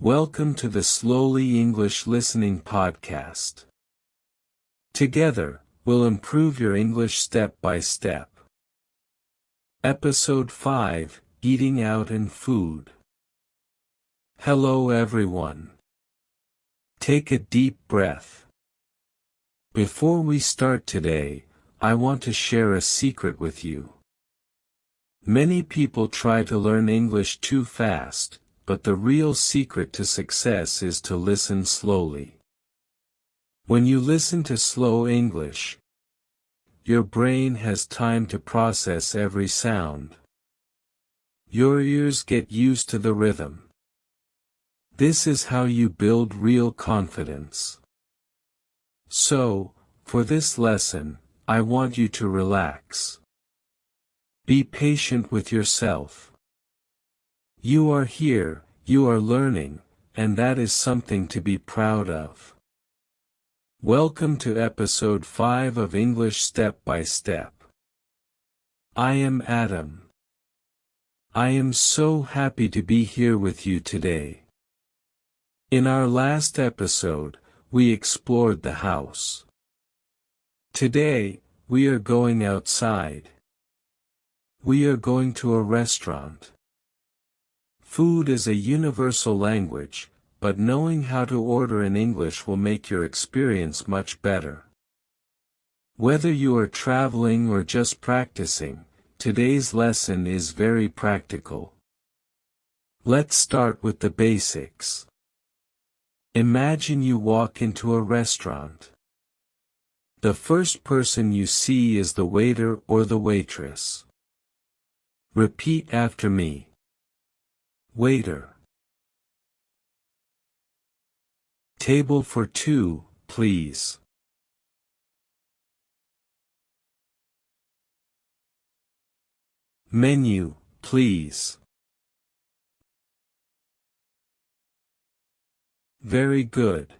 Welcome to the Slowly English Listening Podcast. Together, we'll improve your English step by step. Episode 5, Eating Out and Food. Hello everyone. Take a deep breath. Before we start today, I want to share a secret with you. Many people try to learn English too fast, but the real secret to success is to listen slowly. When you listen to slow English, your brain has time to process every sound. Your ears get used to the rhythm. This is how you build real confidence. So, for this lesson, I want you to relax. Be patient with yourself. You are here, you are learning, and that is something to be proud of. Welcome to episode 5 of English Step by Step. I am Adam. I am so happy to be here with you today. In our last episode, we explored the house. Today, we are going outside. We are going to a restaurant. Food is a universal language, but knowing how to order in English will make your experience much better. Whether you are traveling or just practicing, today's lesson is very practical. Let's start with the basics. Imagine you walk into a restaurant. The first person you see is the waiter or the waitress. Repeat after me. Waiter. Table for 2, please. Menu, please. Very good.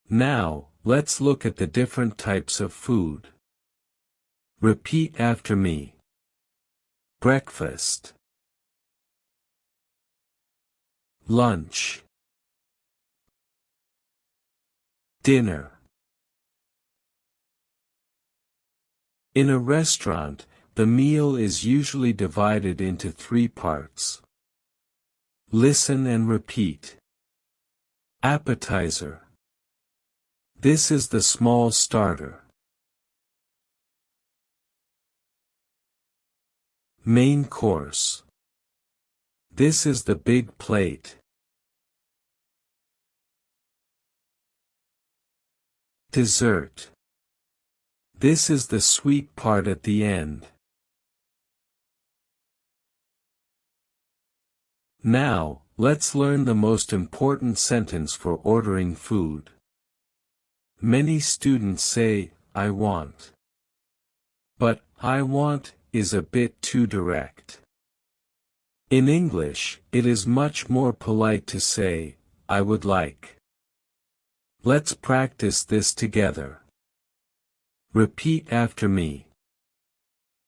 Now, let's look at the different types of food. Repeat after me. Breakfast. Lunch. Dinner. In a restaurant, the meal is usually divided into 3 parts. Listen and repeat. Appetizer. This is the small starter. Main course. This is the big plate. Dessert. This is the sweet part at the end. Now, let's learn the most important sentence for ordering food. Many students say, I want. But, I want, is a bit too direct. In English, it is much more polite to say, I would like. Let's practice this together. Repeat after me.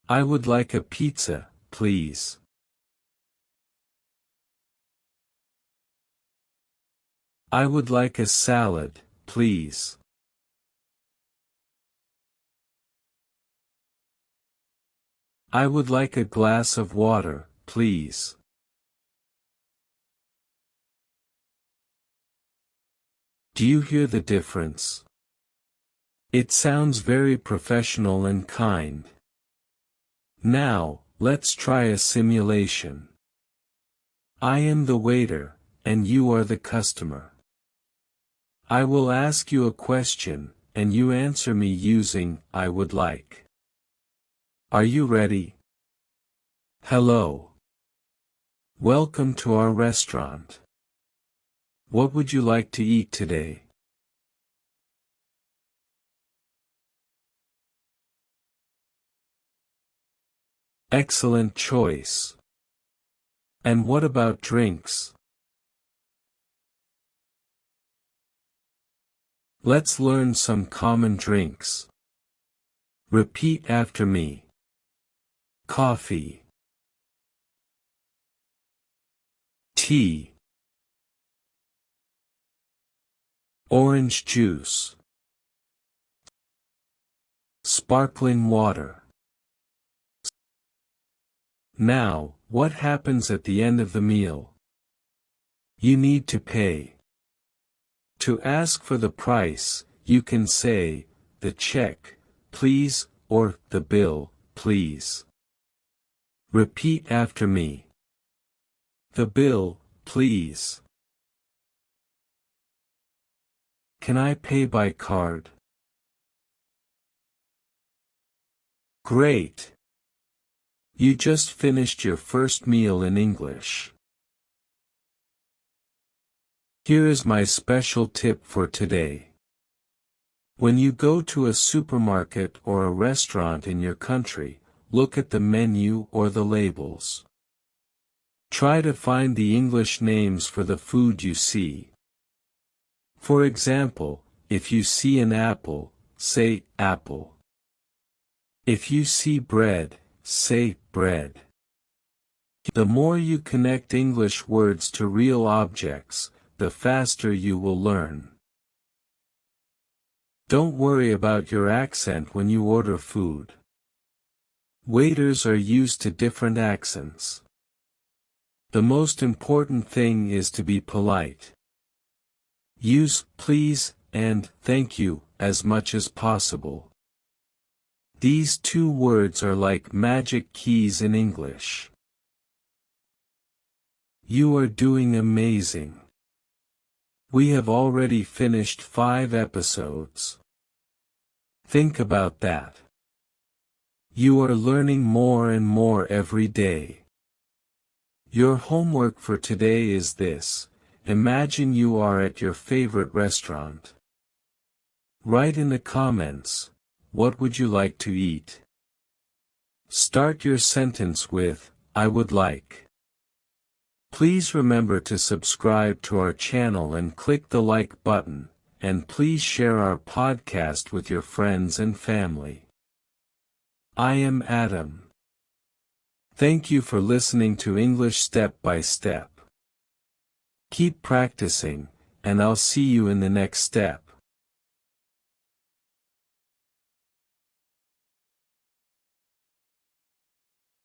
I would like a pizza, please. I would like a salad, please. I would like a glass of water, please. Do you hear the difference? It sounds very professional and kind. Now, let's try a simulation. I am the waiter, and you are the customer. I will ask you a question, and you answer me using, I would like. Are you ready? Hello. Welcome to our restaurant. What would you like to eat today? Excellent choice. And what about drinks? Let's learn some common drinks. Repeat after me. Coffee. Tea. Orange juice. Sparkling water. Now, what happens at the end of the meal? You need to pay. To ask for the price, you can say, "The check, please," or "The bill, please." Repeat after me. The bill, please. Can I pay by card? Great! You just finished your first meal in English. Here is my special tip for today. When you go to a supermarket or a restaurant in your country, look at the menu or the labels. Try to find the English names for the food you see. For example, if you see an apple, say apple. If you see bread, say bread. The more you connect English words to real objects, the faster you will learn. Don't worry about your accent when you order food. Waiters are used to different accents. The most important thing is to be polite. Use please and thank you as much as possible. These two words are like magic keys in English. You are doing amazing. We have already finished 5 episodes. Think about that. You are learning more and more every day. Your homework for today is this: imagine you are at your favorite restaurant. Write in the comments, what would you like to eat? Start your sentence with, I would like. Please remember to subscribe to our channel and click the like button, and please share our podcast with your friends and family. I am Adam. Thank you for listening to English Step by Step. Keep practicing, and I'll see you in the next step.